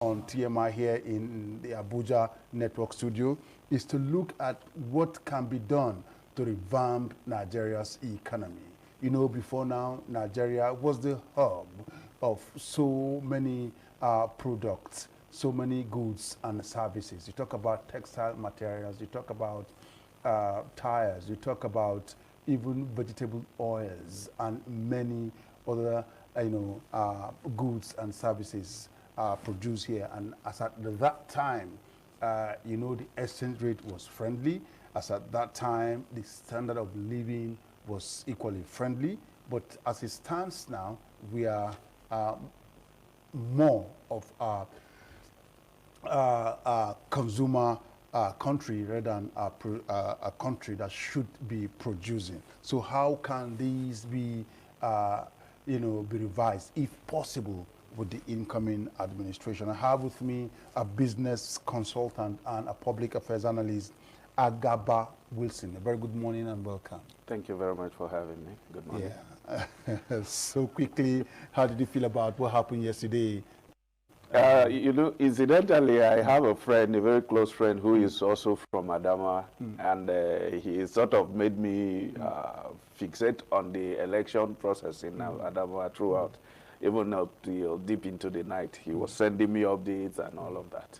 on TMI here in the Abuja Network Studio is to look at what can be done to revamp Nigeria's economy. You know, before now, Nigeria was the hub of so many products, so many goods and services. You talk about textile materials, you talk about tires, you talk about even vegetable oils and many other goods and services produced here. And as at that time, you know, the exchange rate was friendly. As at that time, the standard of living was equally friendly. But as it stands now, we are more of a consumer country rather than a country that should be producing. So how can these be, be revised, if possible, with the incoming administration? I have with me a business consultant and a public affairs analyst, Agaba Wilson. A very good morning and welcome. Thank you very much for having me. Good morning. Yeah. So quickly, how did you feel about what happened yesterday? You know, incidentally, I have a friend, a very close friend, who is also from Adama, and he sort of made me fixate on the election process in Adama throughout, even up till deep into the night. He was sending me updates and all of that.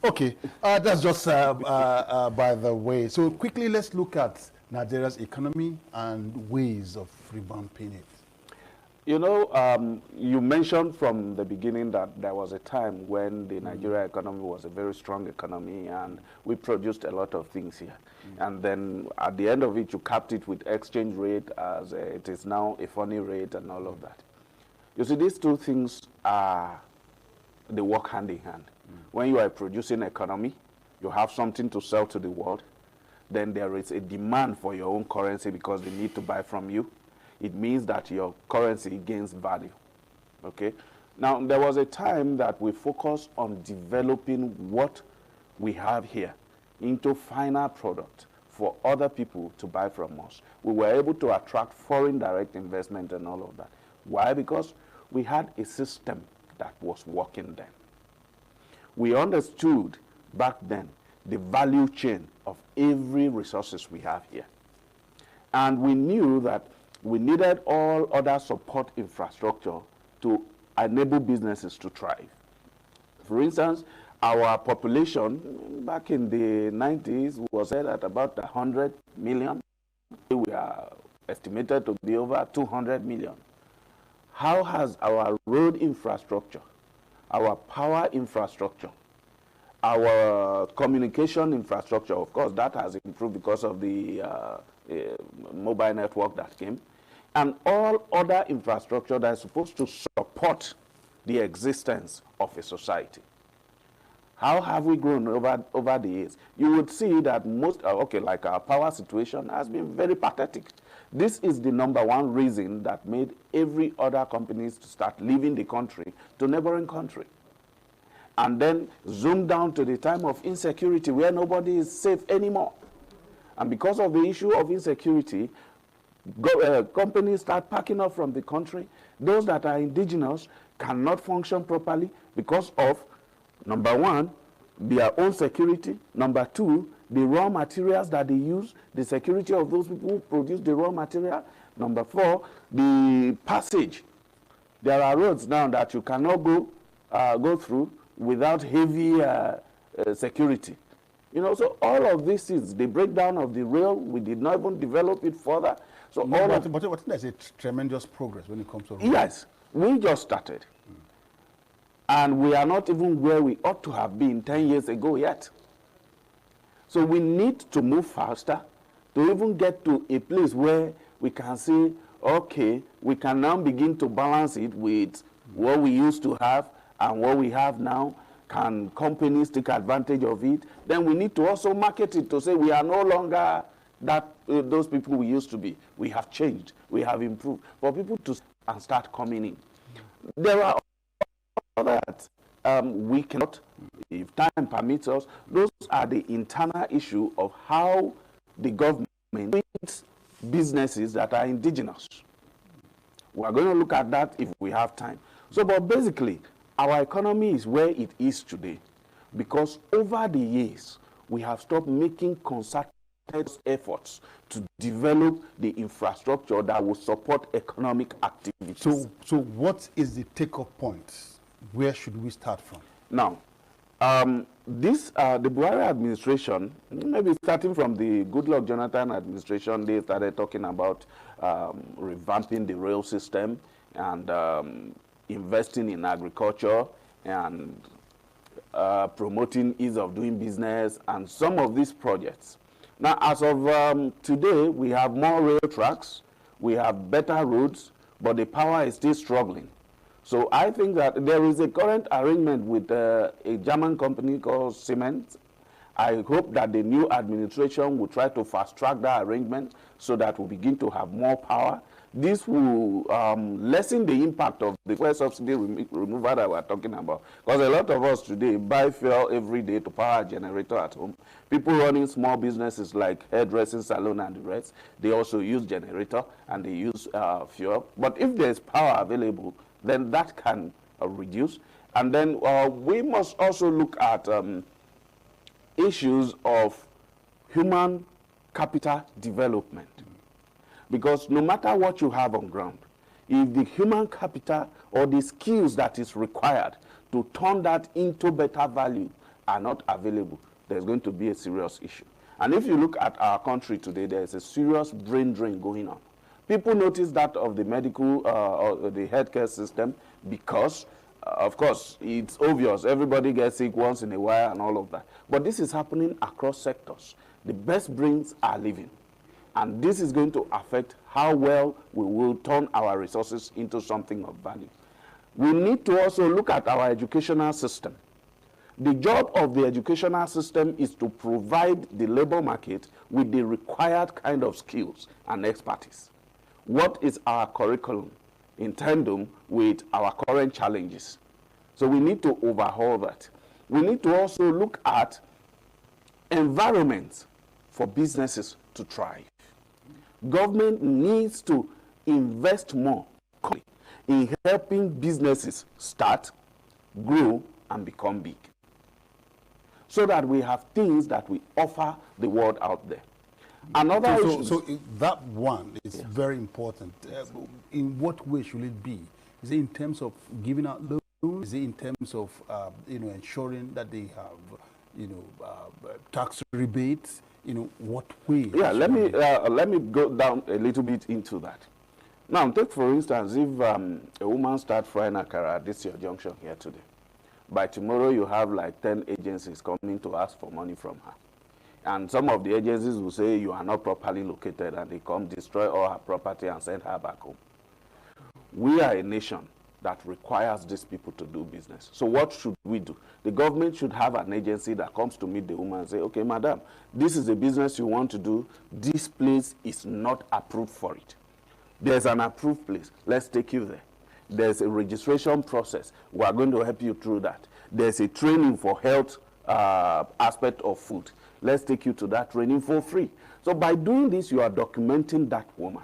Okay, that's just by the way. So quickly, let's look at Nigeria's economy and ways of revamping it. You know, you mentioned from the beginning that there was a time when the Nigeria economy was a very strong economy and we produced a lot of things here. And then at the end of it, you capped it with exchange rate as it is now a funny rate and all of that. You see, these two things they work hand in hand. When you are a producing economy, you have something to sell to the world, then there is a demand for your own currency because they need to buy from you. It means that your currency gains value, okay? Now, there was a time that we focused on developing what we have here into final product for other people to buy from us. We were able to attract foreign direct investment and all of that. Why? Because we had a system that was working then. We understood back then the value chain of every resources we have here. And we knew that we needed all other support infrastructure to enable businesses to thrive. For instance, our population back in the 90s was at about 100 million. We are estimated to be over 200 million. How has our road infrastructure, our power infrastructure, our communication infrastructure, of course, that has improved because of the mobile network that came, and all other infrastructure that is supposed to support the existence of a society. How have we grown over the years? You would see that most, like our power situation has been very pathetic. This is the #1 reason that made every other companies to start leaving the country to neighboring country. And then zoom down to the time of insecurity where nobody is safe anymore. And because of the issue of insecurity, companies start packing up from the country. Those that are indigenous cannot function properly because of, #1, their own security. #2, the raw materials that they use, the security of those people who produce the raw material. #4, the passage. There are roads now that you cannot go through without heavy security. You know, so all of this is the breakdown of the rail. We did not even develop it further. So but there's a tremendous progress when it comes to roads. Yes, we just started. And we are not even where we ought to have been 10 years ago yet. So we need to move faster to even get to a place where we can say, okay, we can now begin to balance it with what we used to have and what we have now. Can companies take advantage of it? Then we need to also market it to say we are no longer those people we used to be. We have changed. We have improved. For people to and start coming in. There are others we cannot, if time permits us. Those are the internal issue of how the government treats businesses that are indigenous. We are going to look at that if we have time. So, but basically, our economy is where it is today because over the years, we have stopped making concerted efforts to develop the infrastructure that will support economic activities. So what is the takeoff point? Where should we start from? Now, the Buhari administration, maybe starting from the Goodluck Jonathan administration, they started talking about revamping the rail system and investing in agriculture and promoting ease of doing business and some of these projects. Now, as of today, we have more rail tracks, we have better roads, but the power is still struggling. So I think that there is a current arrangement with a German company called Siemens. I hope that the new administration will try to fast-track that arrangement so that we begin to have more power. This will lessen the impact of the fuel subsidy removal that we're talking about. Because a lot of us today buy fuel every day to power a generator at home. People running small businesses like hairdressing salon and the rest, they also use generator and they use fuel. But if there's power available, then that can reduce. And then we must also look at issues of human capital development. Because no matter what you have on ground, if the human capital or the skills that is required to turn that into better value are not available, there's going to be a serious issue. And if you look at our country today, there's a serious brain drain going on. People notice that of the medical or the healthcare system because, of course, it's obvious. Everybody gets sick once in a while and all of that. But this is happening across sectors. The best brains are leaving. And this is going to affect how well we will turn our resources into something of value. We need to also look at our educational system. The job of the educational system is to provide the labor market with the required kind of skills and expertise. What is our curriculum in tandem with our current challenges? So we need to overhaul that. We need to also look at environments for businesses to thrive. Government needs to invest more in helping businesses start, grow, and become big, so that we have things that we offer the world out there. Another issue. So that one is very important. In what way should it be? Is it in terms of giving out loans? Is it in terms of ensuring that they have tax rebates? What way? Yeah, let me go down a little bit into that. Now, take for instance, if a woman starts frying akara at this your junction here today, by tomorrow you have like 10 agencies coming to ask for money from her. And some of the agencies will say you are not properly located and they come destroy all her property and send her back home. We are a nation that requires these people to do business. So what should we do? The government should have an agency that comes to meet the woman and say, okay, madam, this is a business you want to do. This place is not approved for it. There's an approved place. Let's take you there. There's a registration process. We are going to help you through that. There's a training for health aspect of food. Let's take you to that training for free. So by doing this, you are documenting that woman.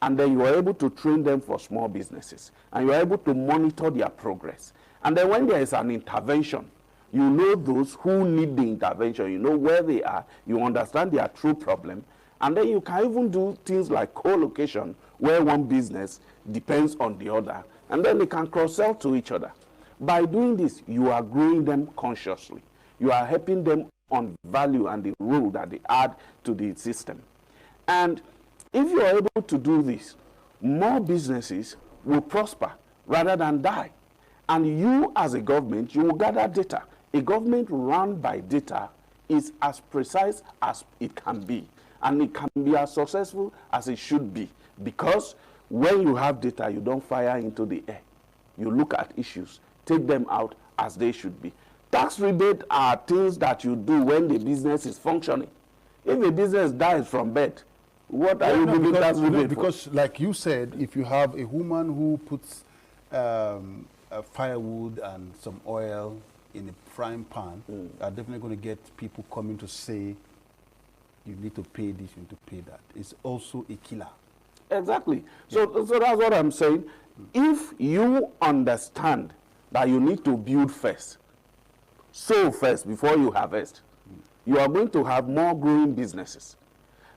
And then you are able to train them for small businesses. And you are able to monitor their progress. And then when there is an intervention, you know those who need the intervention. You know where they are. You understand their true problem. And then you can even do things like co-location, where one business depends on the other. And then they can cross-sell to each other. By doing this, you are growing them consciously. You are helping them on value and the role that they add to the system. And if you are able to do this, more businesses will prosper rather than die. And you as a government, you will gather data. A government run by data is as precise as it can be. And it can be as successful as it should be. Because when you have data, you don't fire into the air. You look at issues, take them out as they should be. Tax rebate are things that you do when the business is functioning. If a business dies from bed, what are you giving tax rebate for? Because like you said, if you have a woman who puts firewood and some oil in a frying pan, are definitely going to get people coming to say, you need to pay this, you need to pay that. It's also a killer. Exactly. So that's what I'm saying. If you understand that you need to build first, sow first before you harvest, you are going to have more growing businesses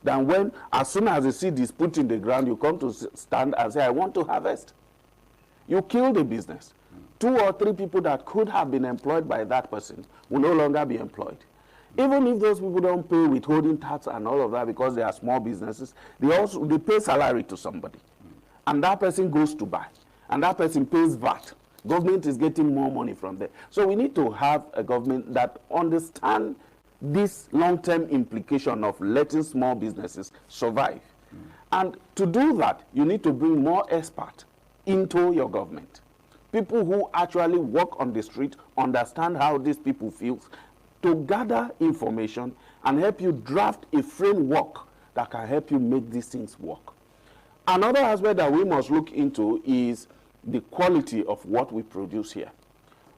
than when, as soon as the seed is put in the ground, you come to stand and say, I want to harvest. You kill the business. 2 or 3 people that could have been employed by that person will no longer be employed. Even if those people don't pay withholding tax and all of that because they are small businesses, they pay salary to somebody. And that person goes to buy. And that person pays VAT. Government is getting more money from there. So we need to have a government that understands this long-term implication of letting small businesses survive. And to do that, you need to bring more experts into your government. People who actually work on the street, understand how these people feel, to gather information and help you draft a framework that can help you make these things work. Another aspect that we must look into is the quality of what we produce here.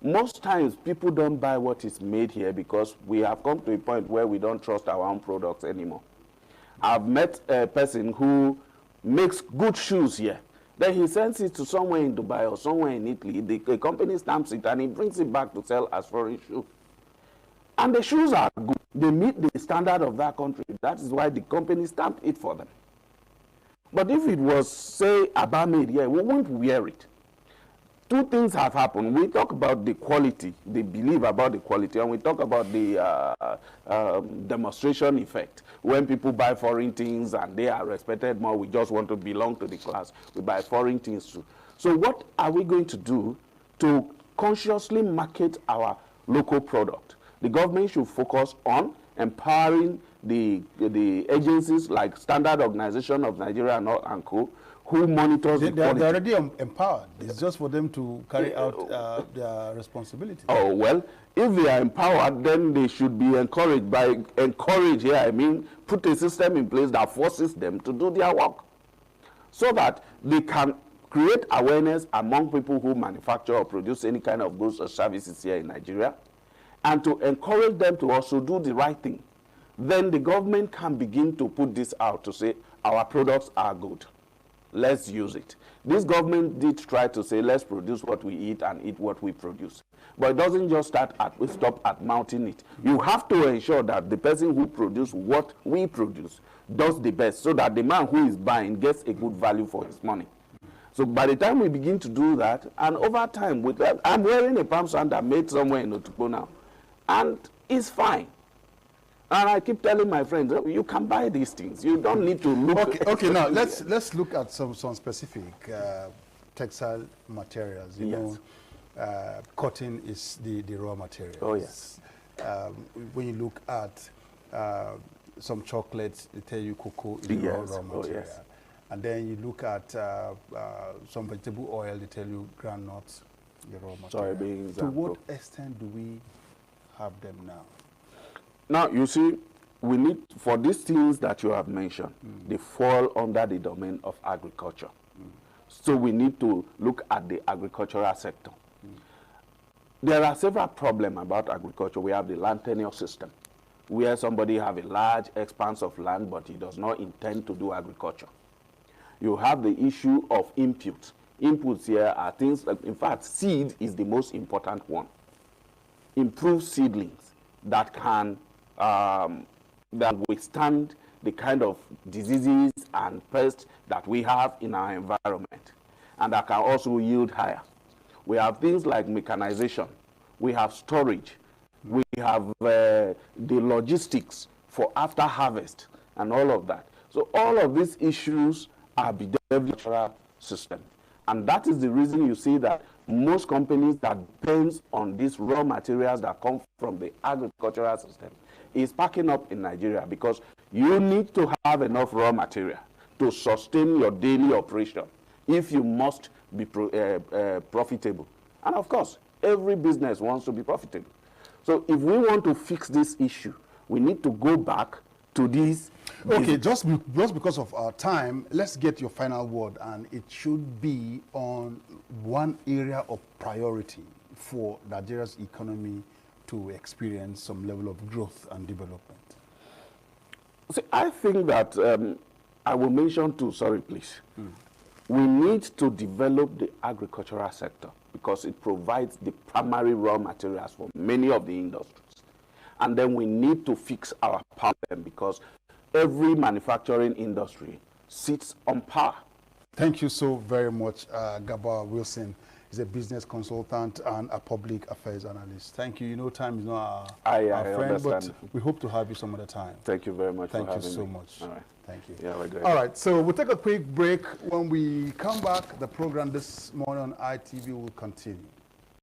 Most times people don't buy what is made here because we have come to a point where we don't trust our own products anymore. I've met a person who makes good shoes here. Then he sends it to somewhere in Dubai or somewhere in Italy. The company stamps it and he brings it back to sell as foreign shoe. And the shoes are good. They meet the standard of that country. That is why the company stamped it for them. But if it was, say, Aba made here, we won't wear it. 2 things have happened. We talk about the quality, the belief about the quality, and we talk about the demonstration effect. When people buy foreign things and they are respected more, we just want to belong to the class. We buy foreign things too. So what are we going to do to consciously market our local product? The government should focus on empowering the agencies like Standard Organization of Nigeria and Co., who monitors the quality. They're already empowered. It's just for them to carry out their responsibility. Oh, well, if they are empowered, then they should be encouraged. By encourage here, I mean, put a system in place that forces them to do their work so that they can create awareness among people who manufacture or produce any kind of goods or services here in Nigeria, and to encourage them to also do the right thing. Then the government can begin to put this out to say, our products are good. Let's use it. This government did try to say, let's produce what we eat and eat what we produce. But it doesn't just stop at mounting it. You have to ensure that the person who produces what we produce does the best so that the man who is buying gets a good value for his money. So by the time we begin to do that, and over time, I'm wearing a palm sander made somewhere in Otukpo now, and it's fine. And I keep telling my friends, you can buy these things. You don't need to look. Okay. Now let's look at some specific textile materials. You know, cotton is the raw material. Oh yes. When you look at some chocolates, they tell you cocoa is the raw material. Oh, yes. And then you look at some vegetable oil, they tell you groundnuts, the raw material. Soybeans. To what extent do we have them now? Now, you see, we need, for these things that you have mentioned, they fall under the domain of agriculture. So we need to look at the agricultural sector. There are several problems about agriculture. We have the land tenure system, where somebody have a large expanse of land, but he does not intend to do agriculture. You have the issue of inputs. Inputs here are things, like, in fact, seed is the most important one. Improved seedlings that can that withstand the kind of diseases and pests that we have in our environment, and that can also yield higher. We have things like mechanization, we have storage, we have the logistics for after harvest and all of that. So all of these issues are the agricultural system, and that is the reason you see that most companies that depend on these raw materials that come from the agricultural system is packing up in Nigeria, because you need to have enough raw material to sustain your daily operation if you must be profitable. And of course, every business wants to be profitable. So if we want to fix this issue, we need to go back to these. Okay, just because of our time, let's get your final word, and it should be on one area of priority for Nigeria's economy to experience some level of growth and development. See, I think that I will mention two, sorry please. We need to develop the agricultural sector, because it provides the primary raw materials for many of the industries. And then we need to fix our problem because every manufacturing industry sits on power. Thank you so very much, Gabor Wilson. He's a business consultant and a public affairs analyst. Thank you. You know, time is not our friend, understand. but we hope to have you some other time. Thank you very much for having me. Thank you so much. All right. Thank you. Yeah, we're good. All right, so we'll take a quick break. When we come back, the program this morning on ITV will continue.